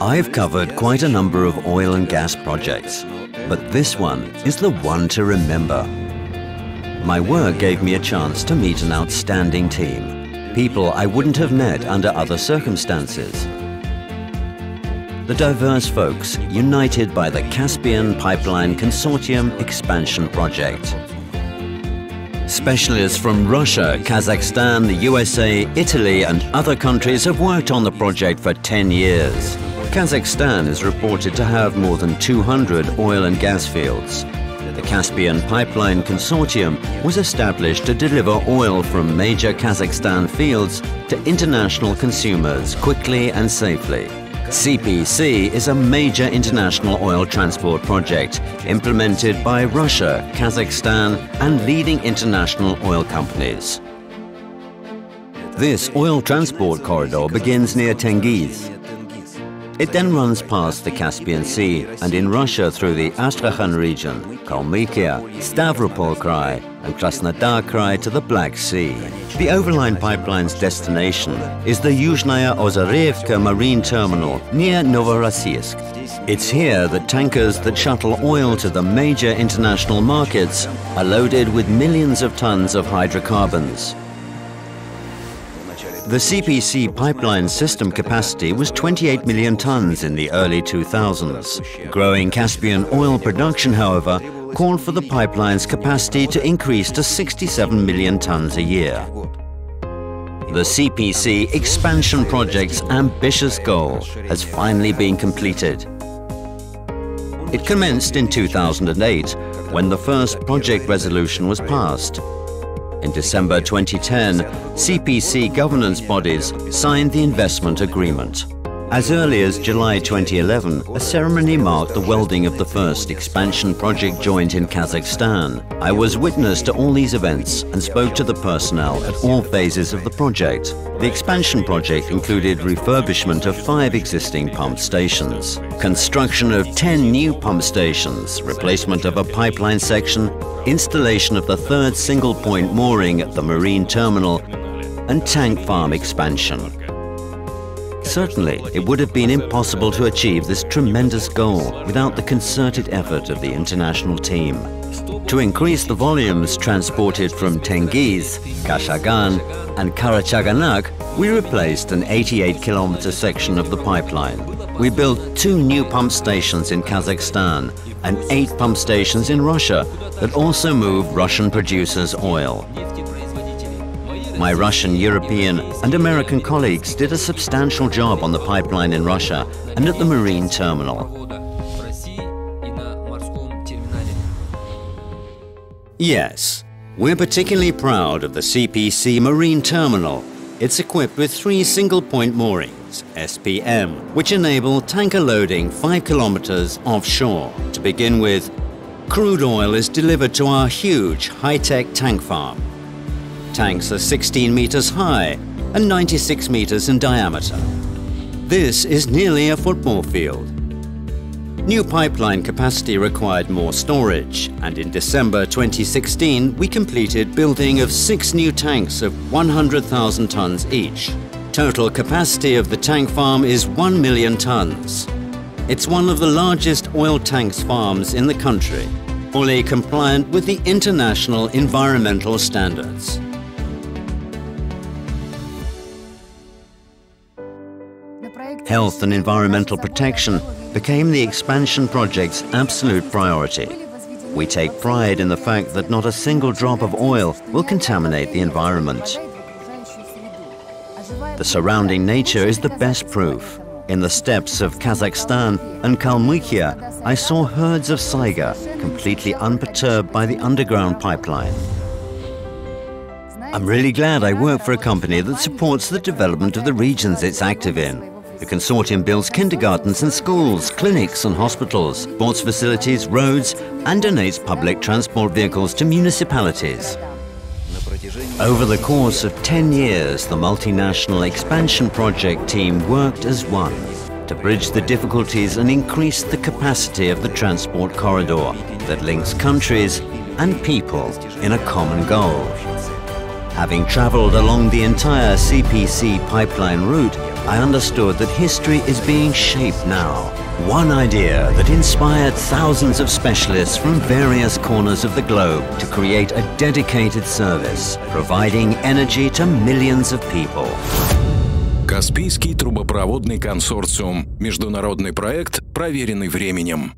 I've covered quite a number of oil and gas projects, but this one is the one to remember. My work gave me a chance to meet an outstanding team, people I wouldn't have met under other circumstances. The diverse folks united by the Caspian Pipeline Consortium Expansion Project. Specialists from Russia, Kazakhstan, the USA, Italy and other countries have worked on the project for 10 years. Kazakhstan is reported to have more than 200 oil and gas fields. The Caspian Pipeline Consortium was established to deliver oil from major Kazakhstan fields to international consumers quickly and safely. CPC is a major international oil transport project implemented by Russia, Kazakhstan and leading international oil companies. This oil transport corridor begins near Tengiz. It then runs past the Caspian Sea and in Russia through the Astrakhan region, Kalmykia, Stavropol Krai and Krasnodar Krai to the Black Sea. The overline pipeline's destination is the Yuzhnaya Ozarevka marine terminal near Novorossiysk. It's here that tankers that shuttle oil to the major international markets are loaded with millions of tons of hydrocarbons. The CPC pipeline system capacity was 28 million tons in the early 2000s. Growing Caspian oil production, however, called for the pipeline's capacity to increase to 67 million tons a year. The CPC Expansion Project's ambitious goal has finally been completed. It commenced in 2008, when the first project resolution was passed. In December 2010, CPC governance bodies signed the investment agreement. As early as July 2011, a ceremony marked the welding of the first expansion project joint in Kazakhstan. I was witness to all these events and spoke to the personnel at all phases of the project. The expansion project included refurbishment of 5 existing pump stations, construction of 10 new pump stations, replacement of a pipeline section, installation of the 3rd single-point mooring at the marine terminal, and tank farm expansion. Certainly, it would have been impossible to achieve this tremendous goal without the concerted effort of the international team. To increase the volumes transported from Tengiz, Kashagan and Karachaganak, we replaced an 88-kilometer section of the pipeline. We built 2 new pump stations in Kazakhstan and 8 pump stations in Russia that also move Russian producers' oil. My Russian, European and American colleagues did a substantial job on the pipeline in Russia and at the marine terminal. Yes, we're particularly proud of the CPC marine terminal. It's equipped with 3 single-point moorings, SPM, which enable tanker loading 5 kilometers offshore. To begin with, crude oil is delivered to our huge high-tech tank farm. Tanks are 16 meters high and 96 meters in diameter. This is nearly a football field. New pipeline capacity required more storage, and in December 2016 we completed building of 6 new tanks of 100,000 tons each. Total capacity of the tank farm is 1 million tons. It's one of the largest oil tanks farms in the country, fully compliant with the international environmental standards. Health and environmental protection became the expansion project's absolute priority. We take pride in the fact that not a single drop of oil will contaminate the environment. The surrounding nature is the best proof. In the steppes of Kazakhstan and Kalmykia, I saw herds of saiga completely unperturbed by the underground pipeline. I'm really glad I work for a company that supports the development of the regions it's active in. The consortium builds kindergartens and schools, clinics and hospitals, sports facilities, roads, and donates public transport vehicles to municipalities. Over the course of 10 years, the multinational expansion project team worked as one to bridge the difficulties and increase the capacity of the transport corridor that links countries and people in a common goal. Having traveled along the entire CPC pipeline route, I understood that history is being shaped now. One idea that inspired thousands of specialists from various corners of the globe to create a dedicated service, providing energy to millions of people. Каспийский трубопроводный консорциум. Международный проект, проверенный временем.